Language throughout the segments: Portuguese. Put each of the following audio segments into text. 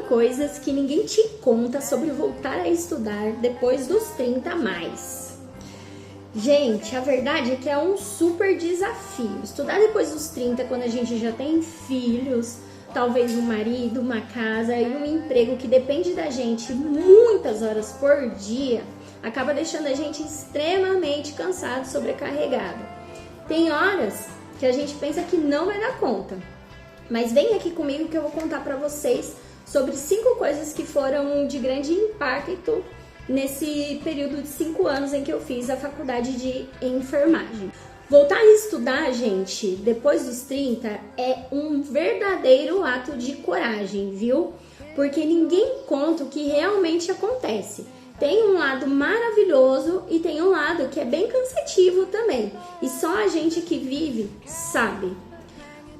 coisas que ninguém te conta sobre voltar a estudar depois dos 30 a mais. Gente, a verdade é que é um super desafio. Estudar depois dos 30, quando a gente já tem filhos, talvez um marido, uma casa e um emprego que depende da gente muitas horas por dia, acaba deixando a gente extremamente cansado, sobrecarregado. Tem horas que a gente pensa que não vai dar conta. Mas vem aqui comigo que eu vou contar para vocês sobre 5 coisas que foram de grande impacto nesse período de 5 anos em que eu fiz a faculdade de enfermagem. Voltar a estudar, gente, depois dos 30 é um verdadeiro ato de coragem, viu? Porque ninguém conta o que realmente acontece. Tem um lado maravilhoso e tem um lado que é bem cansativo também. E só a gente que vive sabe.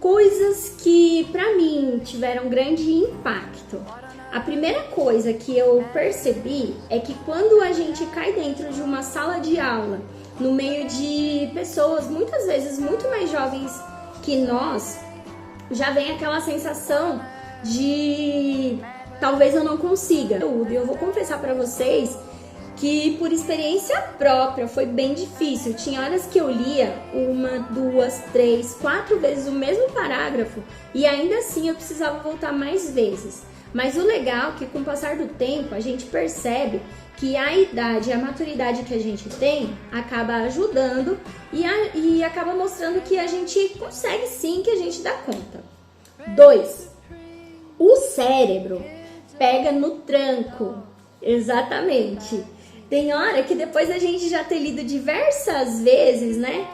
Coisas que pra mim tiveram grande impacto. A primeira coisa que eu percebi é que quando a gente cai dentro de uma sala de aula, no meio de pessoas muitas vezes muito mais jovens que nós, já vem aquela sensação de talvez eu não consiga. Eu vou confessar pra vocês que por experiência própria foi bem difícil. Tinha horas que eu lia 1, 2, 3, 4 vezes o mesmo parágrafo e ainda assim eu precisava voltar mais vezes. Mas o legal é que com o passar do tempo a gente percebe que a idade e a maturidade que a gente tem acaba ajudando e acaba mostrando que a gente consegue sim, que a gente dá conta. 2. O cérebro pega no tranco. Exatamente. Tem hora que depois da gente já ter lido diversas vezes, né,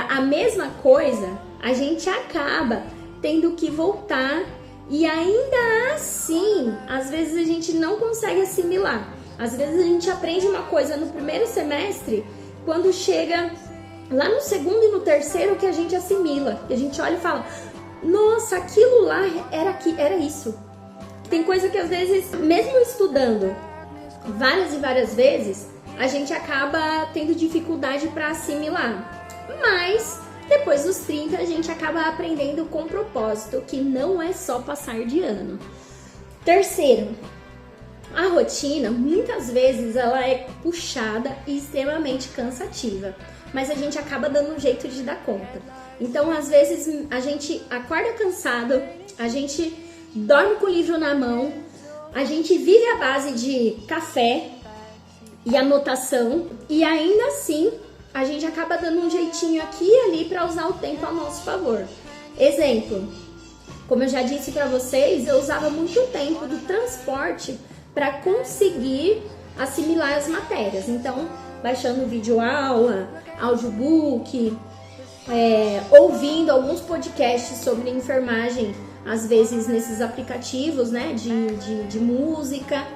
a mesma coisa, a gente acaba tendo que voltar e ainda assim, às vezes a gente não consegue assimilar. Às vezes a gente aprende uma coisa no primeiro semestre, quando chega lá no segundo e no terceiro que a gente assimila. Que a gente olha e fala, nossa, aquilo lá era isso. Tem coisa que às vezes, mesmo estudando várias e várias vezes, a gente acaba tendo dificuldade para assimilar. Mas depois dos 30 a gente acaba aprendendo com propósito, que não é só passar de ano. Terceiro, a rotina muitas vezes ela é puxada e extremamente cansativa, mas a gente acaba dando um jeito de dar conta. Então às vezes a gente acorda cansado, a gente dorme com o livro na mão, a gente vive à base de café e anotação e ainda assim a gente acaba dando um jeitinho aqui e ali para usar o tempo a nosso favor. Exemplo, como eu já disse para vocês, eu usava muito tempo do transporte para conseguir assimilar as matérias. Então, baixando videoaula, audiobook, ouvindo alguns podcasts sobre enfermagem, às vezes nesses aplicativos, né, de música.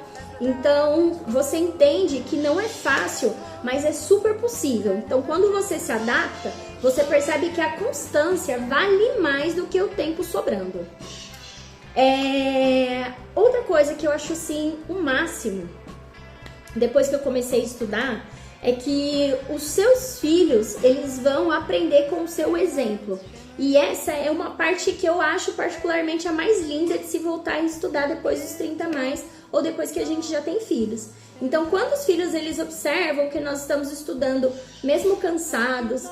Então, você entende que não é fácil, mas é super possível. Então, quando você se adapta, você percebe que a constância vale mais do que o tempo sobrando. Outra coisa que eu acho assim o máximo, depois que eu comecei a estudar, é que os seus filhos, eles vão aprender com o seu exemplo. E essa é uma parte que eu acho particularmente a mais linda de se voltar a estudar depois dos 30 a mais, ou depois que a gente já tem filhos. Então, quando os filhos eles observam que nós estamos estudando, mesmo cansados,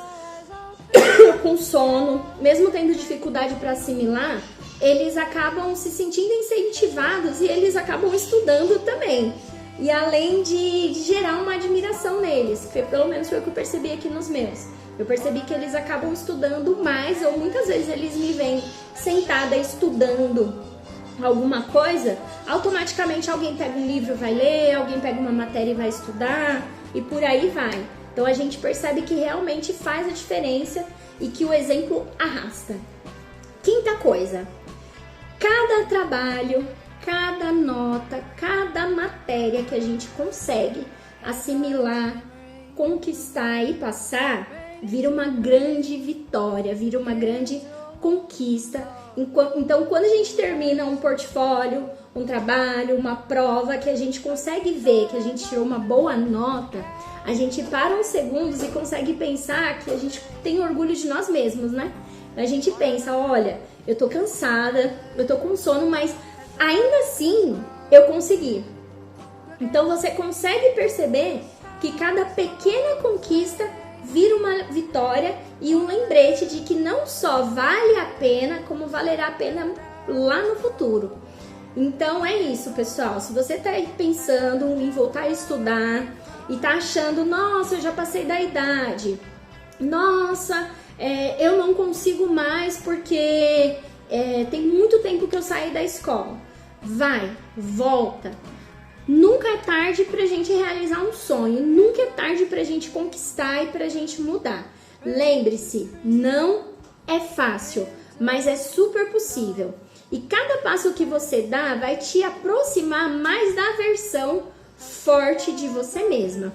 com sono, mesmo tendo dificuldade para assimilar, eles acabam se sentindo incentivados e eles acabam estudando também. E além de gerar uma admiração neles, que pelo menos foi o que eu percebi aqui nos meus. Eu percebi que eles acabam estudando mais, ou muitas vezes eles me veem sentada estudando alguma coisa, automaticamente alguém pega um livro e vai ler, alguém pega uma matéria e vai estudar, e por aí vai. Então a gente percebe que realmente faz a diferença e que o exemplo arrasta. Quinta coisa, cada trabalho, cada nota, cada matéria que a gente consegue assimilar, conquistar e passar, vira uma grande vitória, vira uma grande conquista. Então, quando a gente termina um portfólio, um trabalho, uma prova, que a gente consegue ver que a gente tirou uma boa nota, a gente para uns segundos e consegue pensar que a gente tem orgulho de nós mesmos, né? A gente pensa, olha, eu tô cansada, eu tô com sono, mas ainda assim eu consegui. Então você consegue perceber que cada pequena conquista vira uma vitória e um lembrete de que não só vale a pena, como valerá a pena lá no futuro. Então é isso, pessoal. Se você tá aí pensando em voltar a estudar e tá achando, nossa, eu já passei da idade, nossa, eu não consigo mais porque tem muito tempo que eu saí da escola. Vai, volta. Nunca é tarde pra gente realizar um sonho, nunca é tarde pra gente conquistar e pra gente mudar. Lembre-se, não é fácil, mas é super possível. E cada passo que você dá vai te aproximar mais da versão forte de você mesma.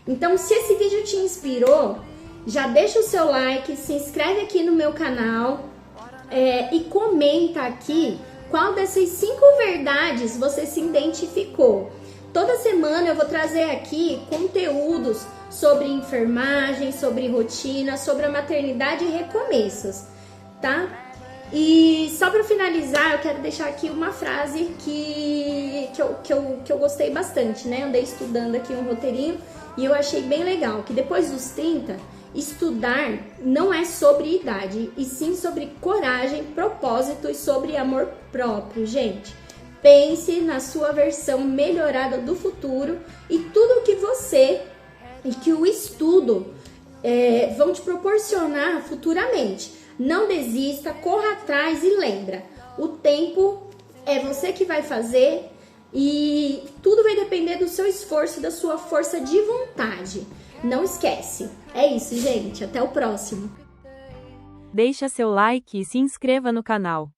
Então, se esse vídeo te inspirou, já deixa o seu like, se inscreve aqui no meu canal e comenta aqui qual dessas 5 verdades você se identificou. Toda semana eu vou trazer aqui conteúdos sobre enfermagem, sobre rotina, sobre a maternidade e recomeços, tá? E só para finalizar, eu quero deixar aqui uma frase que eu gostei bastante, né? Eu andei estudando aqui um roteirinho e eu achei bem legal, que depois dos 30, estudar não é sobre idade, e sim sobre coragem, propósito e sobre amor próprio, gente. Pense na sua versão melhorada do futuro e tudo que você e que o estudo vão te proporcionar futuramente. Não desista, corra atrás e lembra, o tempo é você que vai fazer e tudo vai depender do seu esforço e da sua força de vontade. Não esquece. É isso, gente. Até o próximo. Deixa seu like e se inscreva no canal.